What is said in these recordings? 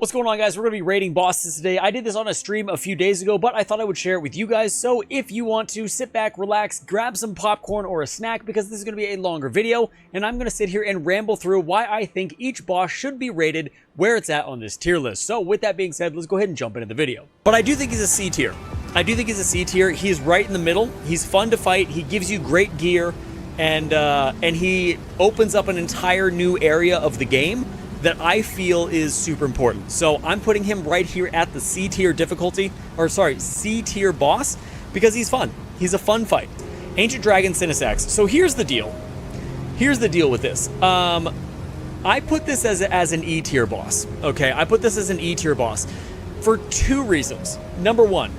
What's going on, guys? We're going to be raiding bosses today. I did this on a stream a few days ago, but I thought I would share it with you guys. So if you want to sit back, relax, grab some popcorn or a snack, because this is going to be a longer video, and I'm going to sit here and ramble through why I think each boss should be rated where it's at on this tier list. So with that being said, let's go ahead and jump into the video. But I do think he's a C tier. I do think he's a C tier. He's right in the middle. He's fun to fight. He gives you great gear, and he opens up an entire new area of the game that I feel is super important. So I'm putting him right here at the C tier difficulty, or sorry, C tier boss, because he's fun. He's a fun fight. Ancient Dragon senessax. So here's the deal. Here's the deal with this. I put this as an E tier boss. Okay, I put this as an E tier boss for two reasons. Number one,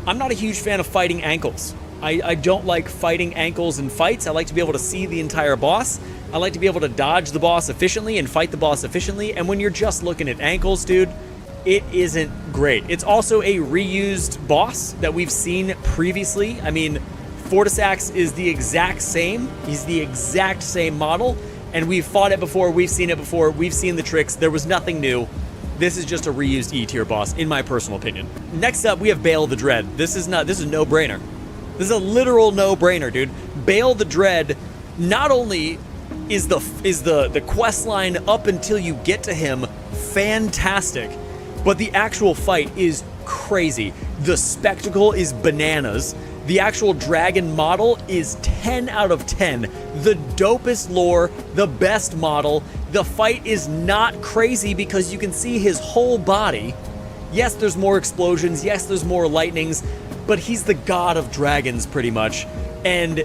I'm not a huge fan of fighting ankles. I don't like fighting ankles in fights. I like to be able to see the entire boss. I like to be able to dodge the boss efficiently and fight the boss efficiently. And when you're just looking at ankles, dude, it isn't great. It's also a reused boss that we've seen previously. I mean, Fortisax is the exact same. He's the exact same model. And we've fought it before. We've seen it before. We've seen the tricks. There was nothing new. This is just a reused E tier boss, in my personal opinion. Next up, we have Bayle The Dread. This is no-brainer. This is a literal no-brainer, dude. Bayle The Dread not only is the quest line up until you get to him fantastic, but the actual fight is crazy. The spectacle is bananas. The actual dragon model is 10 out of 10. The dopest lore, the best model. The fight is not crazy because you can see his whole body. Yes, there's more explosions. Yes, there's more lightnings, but he's the god of dragons pretty much. And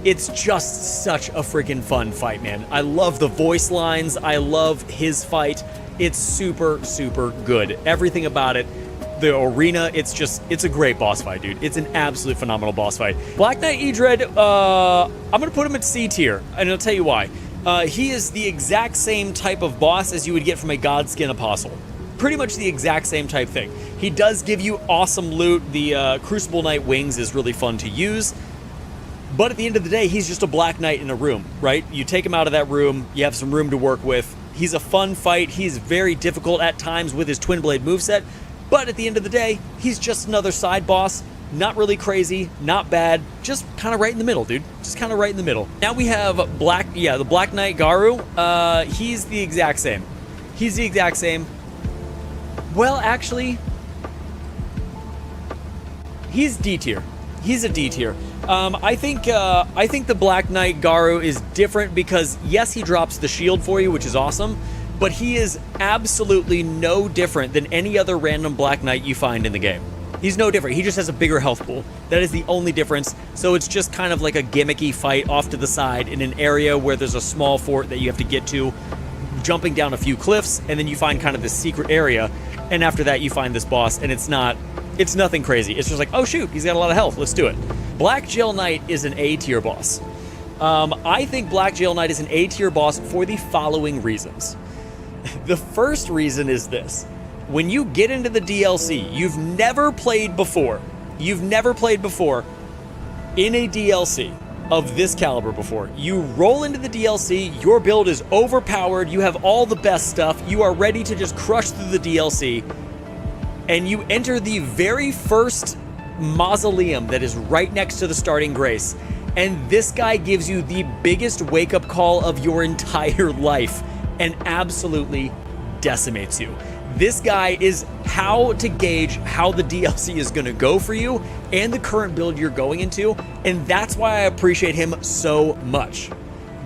it's just such a freaking fun fight, man. I love the voice lines. I love his fight. It's super, super good. Everything about it. The arena, it's a great boss fight, dude. It's an absolute phenomenal boss fight. Black Knight Edredd, I'm going to put him at C tier, and I'll tell you why. He is the exact same type of boss as you would get from a Godskin Apostle. Pretty much the exact same type thing. He does give you awesome loot. The Curseblade Knight wings is really fun to use. But at the end of the day, he's just a Black Knight in a room, right? You take him out of that room, you have some room to work with. He's a fun fight. He's very difficult at times with his Twin Blade moveset. But at the end of the day, he's just another side boss. Not really crazy, not bad, just kind of right in the middle, dude. Just kind of right in the middle. Now we have the Black Knight Garrew. He's the exact same. He's the exact same. Well, actually, he's D tier. He's a D tier. I think the Black Knight Garrew is different because, yes, he drops the shield for you, which is awesome, but he is absolutely no different than any other random Black Knight you find in the game. He's no different. He just has a bigger health pool. That is the only difference. So it's just kind of like a gimmicky fight off to the side in an area where there's a small fort that you have to get to, jumping down a few cliffs, and then you find kind of this secret area, and after that you find this boss, and it's nothing crazy. It's just like, oh shoot, he's got a lot of health, let's do it. BlackGaol Knight is an A tier boss. I think BlackGaol Knight is an A tier boss for the following reasons. The first reason is this. When you get into the DLC, you've never played before in a DLC of this caliber before. You roll into the DLC, your build is overpowered, you have all the best stuff, you are ready to just crush through the DLC, and you enter the very first mausoleum that is right next to the starting grace, and this guy gives you the biggest wake-up call of your entire life and absolutely decimates you. This guy is how to gauge how the DLC is going to go for you and the current build you're going into, and that's why I appreciate him so much.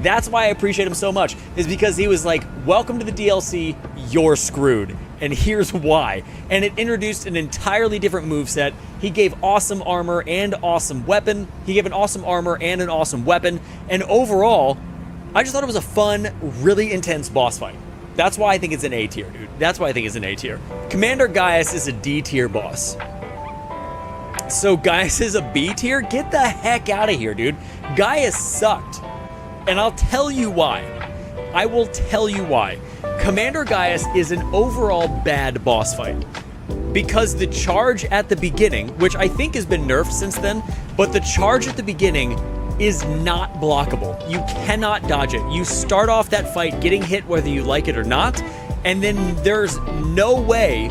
That's why I appreciate him so much, is because he was like, welcome to the DLC, you're screwed. And here's why. And it introduced an entirely different moveset. He gave awesome armor and awesome weapon. He gave an awesome armor and an awesome weapon. And overall, I just thought it was a fun, really intense boss fight. That's why I think it's an A tier, dude. That's why I think it's an A tier. Commander Gaius is a D tier boss. So Gaius is a B tier? Get the heck out of here, dude. Gaius sucked. And I'll tell you why. I will tell you why. Commander Gaius is an overall bad boss fight. Because the charge at the beginning, which I think has been nerfed since then, but the charge at the beginning is not blockable. You cannot dodge it. You start off that fight getting hit whether you like it or not, and then there's no way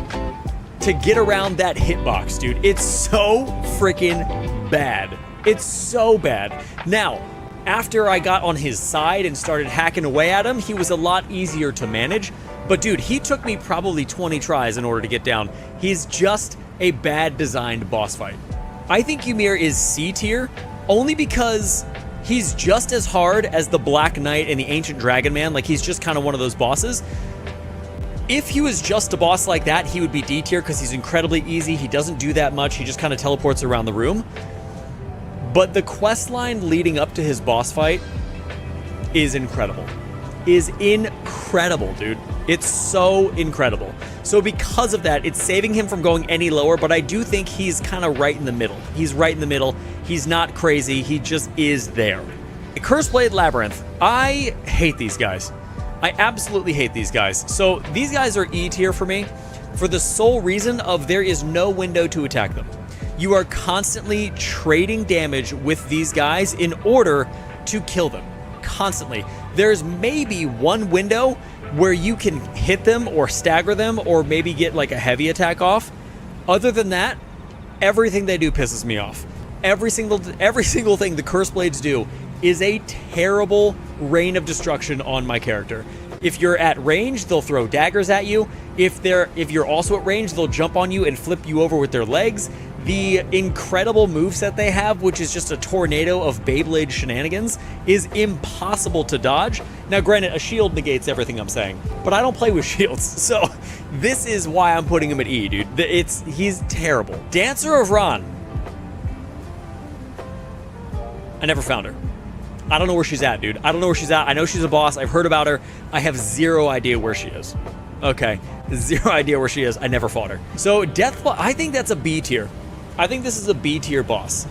to get around that hitbox, dude. It's so freaking bad. It's so bad. Now, after I got on his side and started hacking away at him, he was a lot easier to manage. But dude, he took me probably 20 tries in order to get down. He's just a bad designed boss fight. I think Ymir is C tier only because he's just as hard as the Black Knight and the Ancient Dragon Man. Like, he's just kind of one of those bosses. If he was just a boss like that, he would be D tier because he's incredibly easy. He doesn't do that much. He just kind of teleports around the room. But the quest line leading up to his boss fight is incredible. Is incredible, dude. It's so incredible. So because of that, it's saving him from going any lower, but I do think he's kind of right in the middle. He's right in the middle. He's not crazy. He just is there. Curseblade Labyrinth. I hate these guys. I absolutely hate these guys. So these guys are E tier for me for the sole reason of there is no window to attack them. You are constantly trading damage with these guys in order to kill them. Constantly. There's maybe one window where you can hit them or stagger them or maybe get like a heavy attack off. Other than that, everything they do pisses me off. Every single thing the Curseblades do is a terrible rain of destruction on my character. If you're at range, they'll throw daggers at you. If you're also at range, they'll jump on you and flip you over with their legs. The incredible moveset they have, which is just a tornado of Beyblade shenanigans, is impossible to dodge. Now, granted, a shield negates everything I'm saying, but I don't play with shields, so this is why I'm putting him at E, dude. He's terrible. Dancer of Ranah. I never found her. I don't know where she's at, dude. I don't know where she's at. I know she's a boss. I've heard about her. I have zero idea where she is. Okay, zero idea where she is. I never fought her. So Deathblood, I think that's a B tier. I think this is a B tier boss.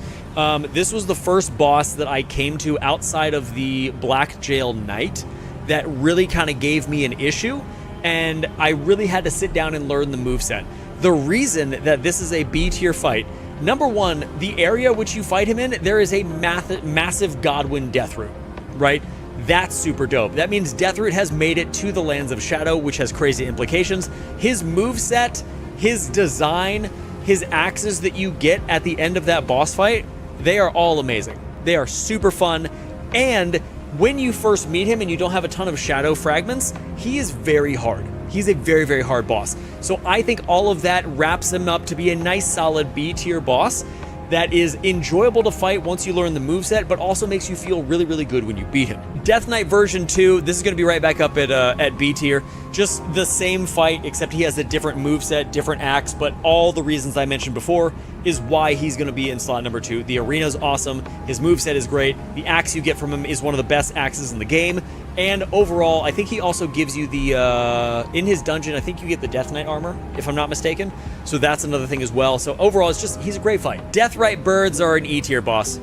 This was the first boss that I came to outside of the BlackGaol Knight that really kind of gave me an issue, and I really had to sit down and learn the moveset. The reason that this is a B tier fight, number one, the area which you fight him in, there is a massive Godwin death root, right? That's super dope. That means Deathroot has made it to the Lands of Shadow, which has crazy implications. His moveset, his design, his axes that you get at the end of that boss fight, they are all amazing. They are super fun. And when you first meet him and you don't have a ton of shadow fragments, he is very hard. He's a very, very hard boss. So I think all of that wraps him up to be a nice, solid B tier boss that is enjoyable to fight once you learn the moveset, but also makes you feel really, really good when you beat him. Death Knight version 2, this is going to be right back up at B tier. Just the same fight, except he has a different moveset, different axe, but all the reasons I mentioned before is why he's going to be in slot number 2. The arena's awesome, his moveset is great, the axe you get from him is one of the best axes in the game, and overall, I think he also gives you the, in his dungeon, I think you get the Death Knight armor, if I'm not mistaken, so that's another thing as well. So overall, it's just, he's a great fight. Deathrite birds are an E tier boss.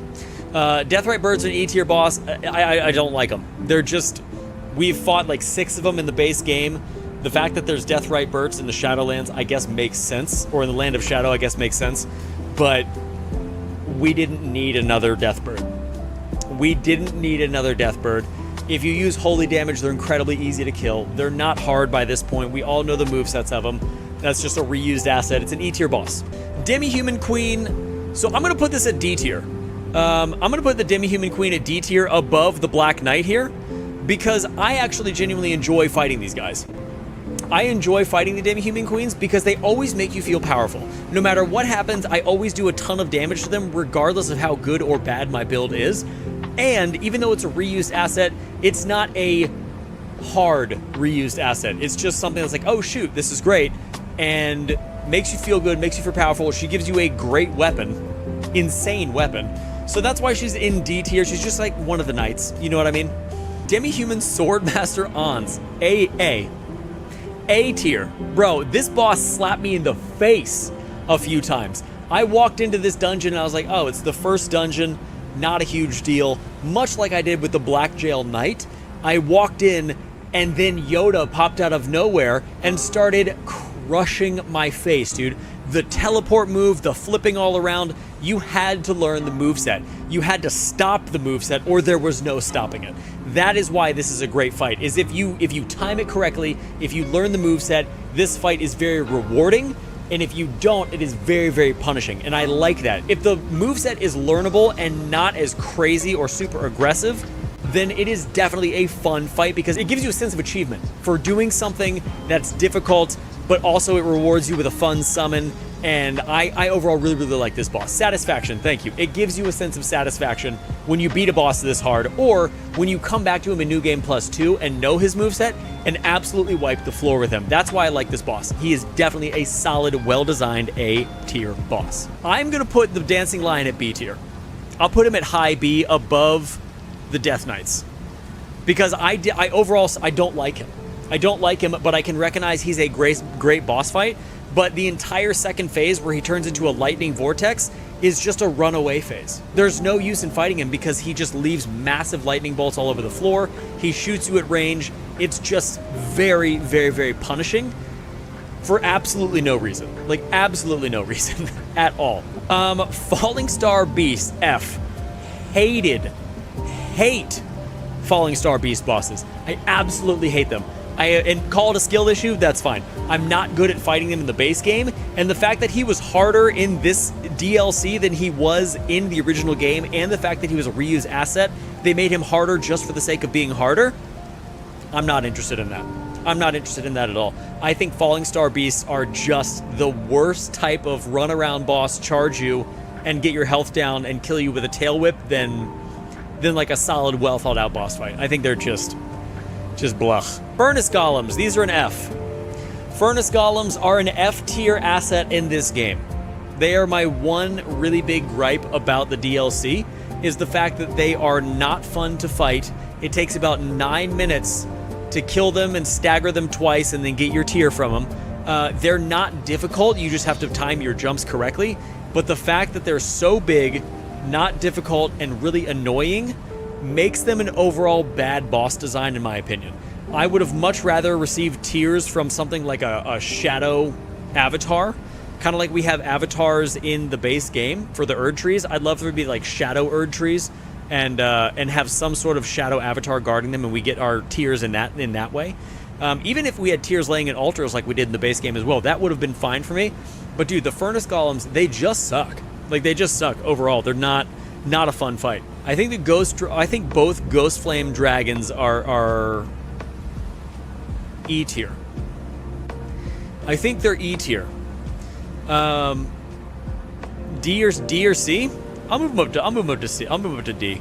Deathrite birds are an E tier boss. I don't like them. They're just, we've fought like 6 of them in the base game. The fact that there's Deathrite birds in the Shadowlands, I guess makes sense, or in the Land of Shadow, I guess makes sense, but we didn't need another Deathbird. We didn't need another Deathbird. If you use holy damage, they're incredibly easy to kill. They're not hard by this point. We all know the movesets of them. That's just a reused asset. It's an E tier boss. Demi-Human Queen. So I'm going to put this at D tier. I'm going to put the Demi-Human Queen at D tier above the Black Knight here because I actually genuinely enjoy fighting these guys. I enjoy fighting the Demi-Human Queens because they always make you feel powerful. No matter what happens, I always do a ton of damage to them regardless of how good or bad my build is. And even though it's a reused asset, it's not a hard reused asset. It's just something that's like, oh shoot, this is great, and makes you feel good, makes you feel powerful. She gives you a great weapon, insane weapon. So that's why she's in D tier. She's just like one of the knights, you know what I mean? Demi-Human Swordmaster Onze, A tier. Bro, this boss slapped me in the face a few times. I walked into this dungeon and I was like, oh, it's the first dungeon, not a huge deal. Much like I did with the BlackGaol Knight, I walked in and then Yoda popped out of nowhere and started crushing my face, dude. The teleport move, the flipping all around, you had to learn the moveset. You had to stop the moveset or there was no stopping it. That is why this is a great fight, is if you time it correctly, if you learn the moveset, this fight is very rewarding, and if you don't, it is very, very punishing, and I like that. If the moveset is learnable and not as crazy or super aggressive, then it is definitely a fun fight because it gives you a sense of achievement for doing something that's difficult, but also it rewards you with a fun summon. And I overall really, really like this boss. Satisfaction, thank you. It gives you a sense of satisfaction when you beat a boss this hard, or when you come back to him in New Game Plus 2 and know his moveset and absolutely wipe the floor with him. That's why I like this boss. He is definitely a solid, well-designed A-tier boss. I'm going to put the Dancing Lion at B-tier. I'll put him at high B above the Death Knights. Because I overall don't like him. I don't like him, but I can recognize he's a great boss fight. But the entire second phase where he turns into a lightning vortex is just a runaway phase. There's no use in fighting him because he just leaves massive lightning bolts all over the floor. He shoots you at range. It's just very, very, very punishing for absolutely no reason. Like, absolutely no reason at all. Falling Star Beast, F. Hate Falling Star Beast bosses. I absolutely hate them. And call it a skill issue, that's fine. I'm not good at fighting them in the base game, and the fact that he was harder in this DLC than he was in the original game, and the fact that he was a reused asset, they made him harder just for the sake of being harder, I'm not interested in that. I'm not interested in that at all. I think Falling Star Beasts are just the worst type of run-around boss, charge you, and get your health down and kill you with a tail whip than like a solid, well-thought-out boss fight. I think they're just blah. Furnace Golems, these are an F. Furnace Golems are an F tier asset in this game. They are my one really big gripe about the DLC, is the fact that they are not fun to fight. It takes about 9 minutes to kill them and stagger them twice and then get your tier from them. They're not difficult, you just have to time your jumps correctly, but the fact that they're so big, not difficult, and really annoying makes them an overall bad boss design, in my opinion. I would have much rather received tiers from something like a shadow avatar, kind of like we have avatars in the base game for the Erdtrees. I'd love there to be like shadow Erdtrees and have some sort of shadow avatar guarding them, and we get our tiers in that way. Even if we had tiers laying in altars like we did in the base game as well, that would have been fine for me. But dude, the Furnace Golems, they just suck. Like, they just suck overall. They're not a fun fight. I think both Ghost Flame Dragons are E tier. I think they're E tier. D or C? I'll move them up to C. I'll move them up to D.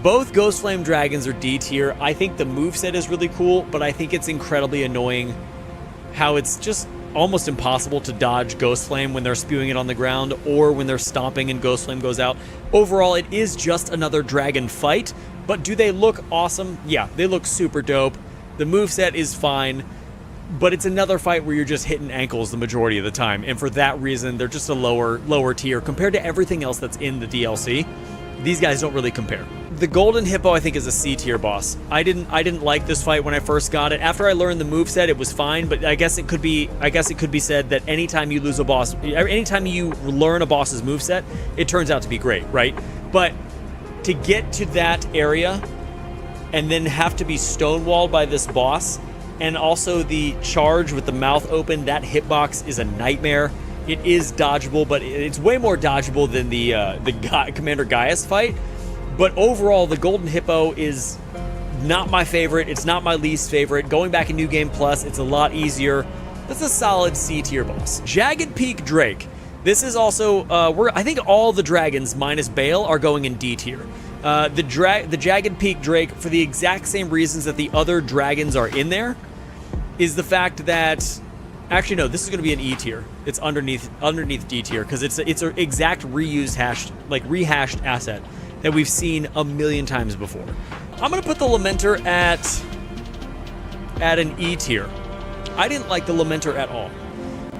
Both Ghost Flame Dragons are D tier. I think the moveset is really cool, but I think it's incredibly annoying how it's just almost impossible to dodge Ghost Flame when they're spewing it on the ground or when they're stomping and Ghost Flame goes out. Overall, it is just another dragon fight, but do they look awesome? Yeah, they look super dope. The moveset is fine, but it's another fight where you're just hitting ankles the majority of the time, and for that reason, they're just a lower tier compared to everything else that's in the DLC. These guys don't really compare. The Golden Hippo, I think, is a C tier boss. I didn't like this fight when I first got it. After I learned the moveset, it was fine, but I guess it could be said that anytime you lose a boss, anytime you learn a boss's moveset, it turns out to be great, right? But to get to that area and then have to be stonewalled by this boss, and also the charge with the mouth open, that hitbox is a nightmare. It is dodgeable, but it's way more dodgeable than the Commander Gaius fight. But overall, the Golden Hippo is not my favorite. It's not my least favorite. Going back in New Game Plus, it's a lot easier. That's a solid C tier boss. Jagged Peak Drake. This is also, I think all the dragons minus Bayle are going in D tier. The Jagged Peak Drake, for the exact same reasons that the other dragons are in there, is the fact that, actually no, this is going to be an E tier. It's underneath D tier because it's an exact rehashed asset that we've seen a million times before. I'm going to put the Lamenter at an E tier. I didn't like the Lamenter at all.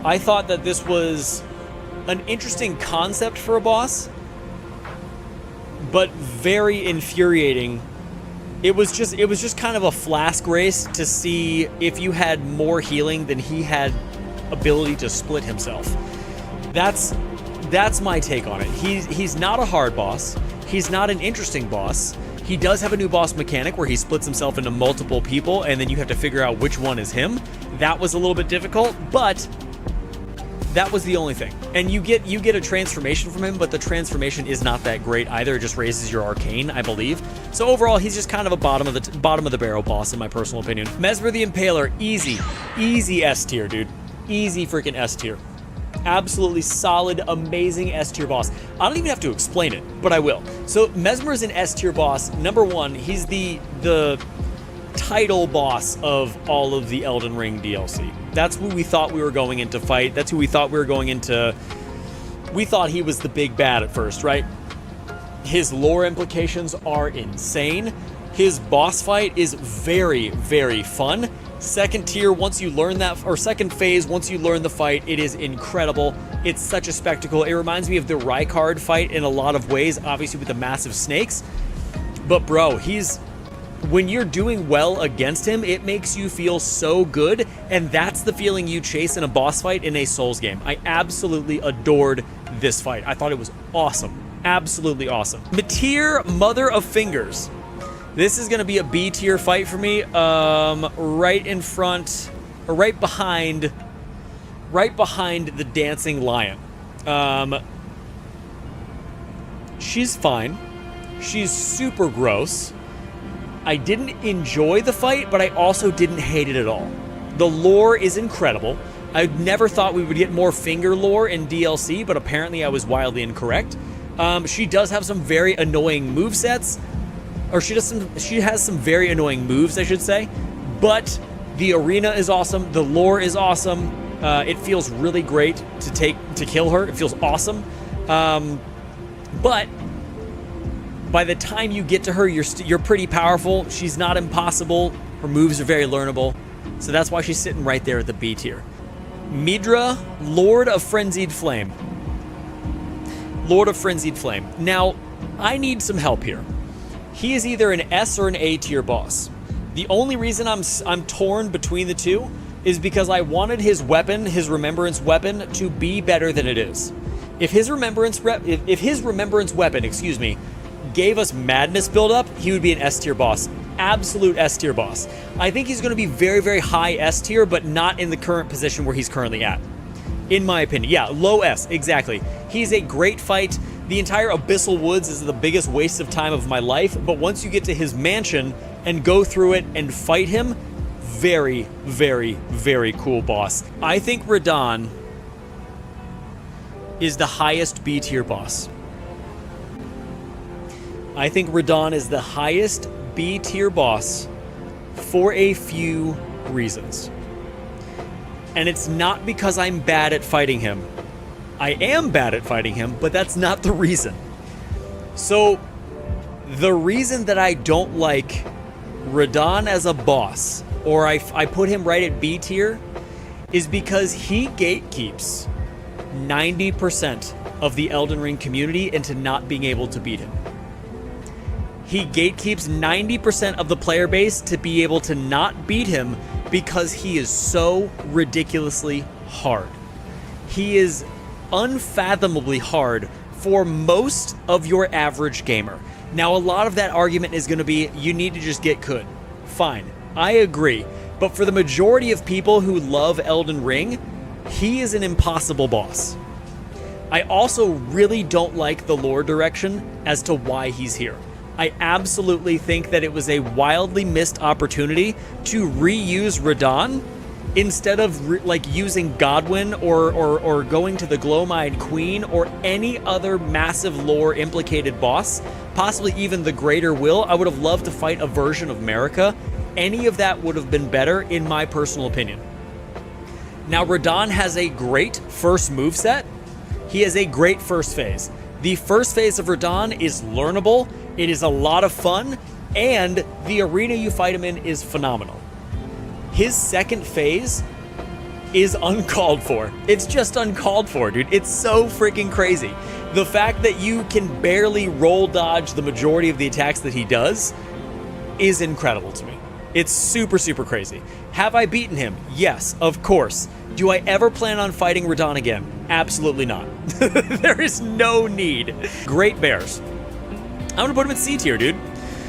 I thought that this was an interesting concept for a boss, but very infuriating. It was just kind of a flask race to see if you had more healing than he had ability to split himself. That's my take on it. He's not a hard boss. He's not an interesting boss. He does have a new boss mechanic where he splits himself into multiple people, and then you have to figure out which one is him. That was a little bit difficult, but that was the only thing. And you get a transformation from him, but the transformation is not that great either. It just raises your arcane, I believe. So overall, he's just kind of a bottom of the barrel boss in my personal opinion. Messmer the Impaler, easy S tier, dude. Easy freaking S tier. Absolutely solid, amazing S tier boss. I don't even have to explain it, but I will. So Messmer is an S tier boss. Number one, he's the title boss of all of the Elden Ring DLC. That's who we thought we were going into fight. That's who we thought we were going into. We thought he was the big bad at first, right? His lore implications are insane. His boss fight is very, very fun. Second tier, once you learn that, or second phase, once you learn the fight, it is incredible. It's such a spectacle. It reminds me of the Rite fight in a lot of ways, obviously with the massive snakes. But bro, when you're doing well against him, it makes you feel so good, and that's the feeling you chase in a boss fight in a Souls game. I absolutely adored this fight. I thought it was awesome. Absolutely awesome. Metyr, Mother of Fingers. This is going to be a B tier fight for me. Right in front, or right behind the dancing lion. She's fine. She's super gross. I didn't enjoy the fight, but I also didn't hate it at all. The lore is incredible. I never thought we would get more finger lore in DLC, but apparently I was wildly incorrect. She does have some very annoying movesets. Or she has some very annoying moves, I should say. But the arena is awesome. The lore is awesome. It feels really great to kill her. It feels awesome. But by the time you get to her, you're pretty powerful. She's not impossible. Her moves are very learnable. So that's why she's sitting right there at the B tier. Medra, Lord of Frenzied Flame. Lord of Frenzied Flame. Now, I need some help here. He is either an S or an A tier boss. The only reason I'm torn between the two is because I wanted his weapon, his remembrance weapon, to be better than it is. If his remembrance weapon, excuse me, gave us madness buildup, he would be an S tier boss. Absolute S tier boss. I think he's going to be very, very high S tier, but not in the current position where he's currently at. In my opinion. Yeah, low S, exactly. He's a great fight. The entire Abyssal Woods is the biggest waste of time of my life, but once you get to his mansion and go through it and fight him, very, very, very cool boss. I think Radahn is the highest B tier boss. I think Radahn is the highest B tier boss for a few reasons. And it's not because I'm bad at fighting him. I am bad at fighting him, but that's not the reason. So, the reason that I don't like Radahn as a boss, or I put him right at B tier, is because he gatekeeps 90% of the Elden Ring community into not being able to beat him. He gatekeeps 90% of the player base to be able to not beat him because he is so ridiculously hard. He is unfathomably hard for most of your average gamer. Now, a lot of that argument is going to be, you need to just get good. Fine, I agree. But for the majority of people who love Elden Ring, he is an impossible boss. I also really don't like the lore direction as to why he's here. I absolutely think that it was a wildly missed opportunity to reuse Radahn instead of using Godwyn or going to the Glow-Eyed Queen or any other massive lore implicated boss, possibly even the Greater Will. I would have loved to fight a version of Marika. Any of that would have been better in my personal opinion. Now, Radahn has a great first moveset. He has a great first phase. The first phase of Radahn is learnable, it is a lot of fun, and the arena you fight him in is phenomenal. His second phase is uncalled for. It's just uncalled for, dude. It's so freaking crazy. The fact that you can barely roll dodge the majority of the attacks that he does is incredible to me. It's super, super crazy. Have I beaten him? Yes, of course. Do I ever plan on fighting Radahn again? Absolutely not. There is no need. Great bears. I'm gonna put him in C tier, dude.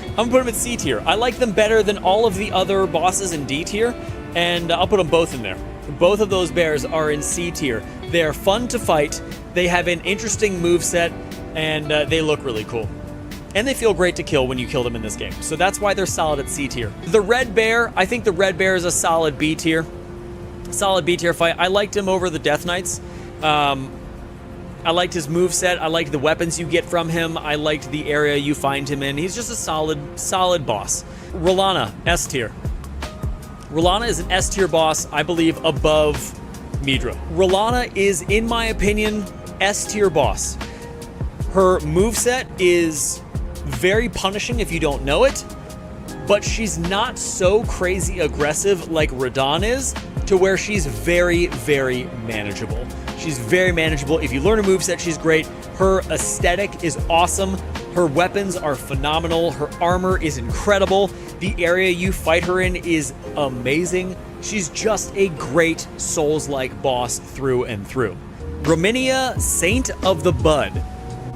I'm gonna put him in C tier. I like them better than all of the other bosses in D tier, and I'll put them both in there. Both of those bears are in C tier. They're fun to fight, they have an interesting moveset, and they look really cool. And they feel great to kill when you kill them in this game. So that's why they're solid at C tier. The red bear, I think the red bear is a solid B tier. Solid B tier fight. I liked him over the Death Knights. I liked his moveset. I liked the weapons you get from him. I liked the area you find him in. He's just a solid boss. Relanna, S tier. Relanna is an S tier boss, I believe, above Medra. Relanna is, in my opinion, S tier boss. Her moveset is very punishing if you don't know it, but she's not so crazy aggressive like Radahn is, to where she's very, very manageable. She's very manageable. If you learn her moveset, she's great. Her aesthetic is awesome. Her weapons are phenomenal. Her armor is incredible. The area you fight her in is amazing. She's just a great Souls-like boss through and through. Rominia Saint of the Bud.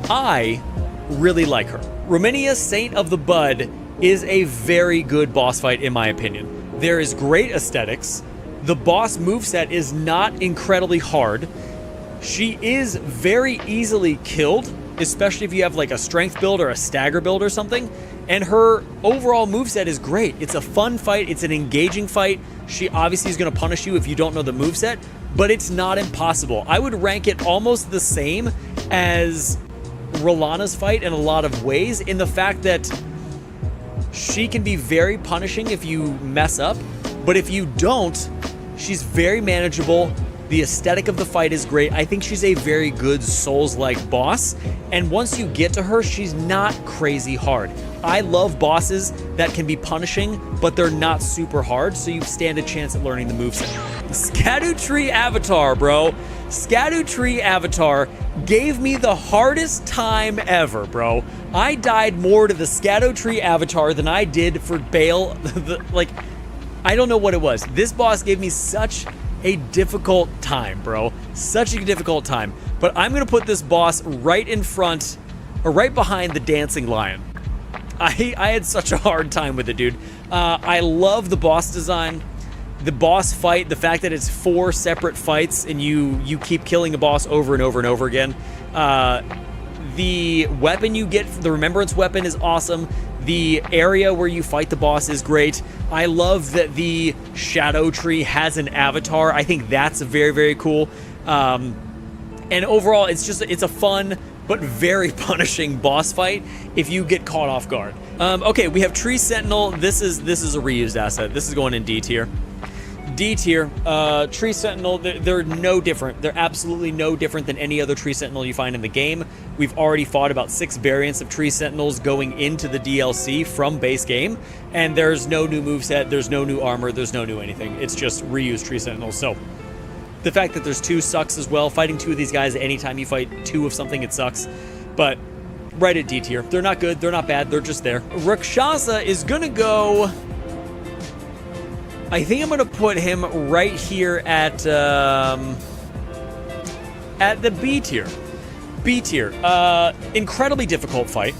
I really like her. Rominia Saint of the Bud is a very good boss fight in my opinion. There is great aesthetics. The boss moveset is not incredibly hard. She is very easily killed, especially if you have like a strength build or a stagger build or something. And her overall moveset is great. It's a fun fight. It's an engaging fight. She obviously is going to punish you if you don't know the moveset, but it's not impossible. I would rank it almost the same as Relanna's fight in a lot of ways, in the fact that she can be very punishing if you mess up, but if you don't, she's very manageable. The aesthetic of the fight is great. I think she's a very good Souls-like boss, and once you get to her, she's not crazy hard. I love bosses that can be punishing, but they're not super hard, so you stand a chance at learning the moveset. Scadutree Avatar, bro. Scadutree Avatar gave me the hardest time ever, bro. I died more to the Scadutree Avatar than I did for Bayle. Like, I don't know what it was. This boss gave me such a difficult time, bro. Such a difficult time. But I'm gonna put this boss right in front, or right behind the Dancing Lion. I had such a hard time with it, dude. I love the boss design, the boss fight, the fact that it's 4 separate fights and you keep killing a boss over and over and over again. The weapon you get, the Remembrance weapon, is awesome. The area where you fight the boss is great. I love that the Shadow Tree has an avatar. I think that's very, very cool. And overall, it's a fun but very punishing boss fight if you get caught off guard. Okay, we have Tree Sentinel. This is a reused asset. This is going in D tier. D tier. Tree Sentinel, they're no different. They're absolutely no different than any other Tree Sentinel you find in the game. We've already fought about 6 variants of Tree Sentinels going into the DLC from base game, and there's no new moveset, there's no new armor, there's no new anything. It's just reused Tree Sentinels. So the fact that there's 2 sucks as well. Fighting 2 of these guys anytime you fight 2 of something, it sucks. But right at D tier. They're not good, they're not bad, they're just there. Rakshasa is gonna go... I think I'm gonna put him right here at the B tier. B tier. Incredibly difficult fight.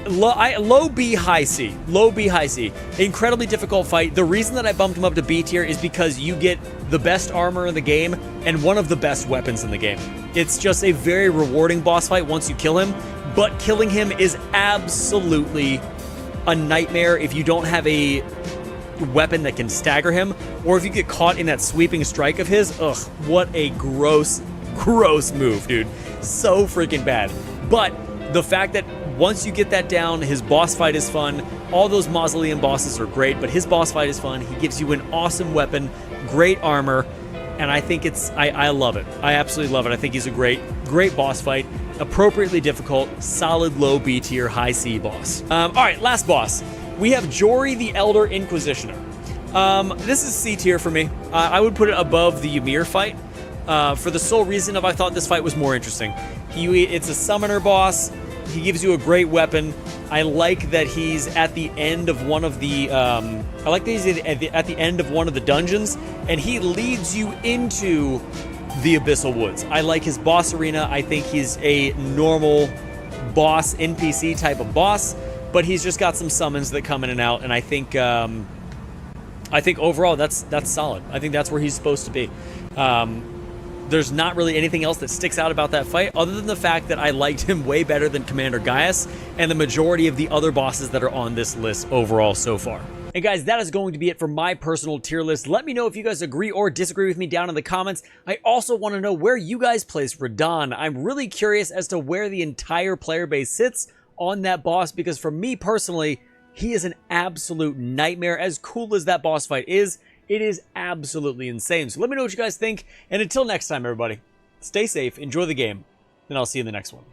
Low B, high C. Low B, high C. Incredibly difficult fight. The reason that I bumped him up to B tier is because you get the best armor in the game and one of the best weapons in the game. It's just a very rewarding boss fight once you kill him, but killing him is absolutely a nightmare if you don't have a weapon that can stagger him, or if you get caught in that sweeping strike of his. Ugh, what a gross move, dude. So freaking bad. But the fact that once you get that down, his boss fight is fun. All those Mausoleum bosses are great, but his boss fight is fun. He gives you an awesome weapon, great armor, and I think I love it. I absolutely love it. I think he's a great boss fight. Appropriately difficult, solid low B tier, high C boss. All right, last boss. We have Jori the Elder Inquisitioner. This is C tier for me. I would put it above the Ymir fight for the sole reason of I thought this fight was more interesting. It's a summoner boss. He gives you a great weapon. I like that he's at the end of one of the at the end of one of the dungeons, and he leads you into the Abyssal Woods. I like his boss arena. I think he's a normal boss NPC type of boss, but he's just got some summons that come in and out, and I think overall that's solid. I think that's where he's supposed to be. There's not really anything else that sticks out about that fight other than the fact that I liked him way better than Commander Gaius and the majority of the other bosses that are on this list overall so far. And guys, that is going to be it for my personal tier list. Let me know if you guys agree or disagree with me down in the comments. I also want to know where you guys place Radahn. I'm really curious as to where the entire player base sits on that boss, because for me personally, he is an absolute nightmare. As cool as that boss fight is, it is absolutely insane. So let me know what you guys think. And until next time, everybody, stay safe, enjoy the game, and I'll see you in the next one.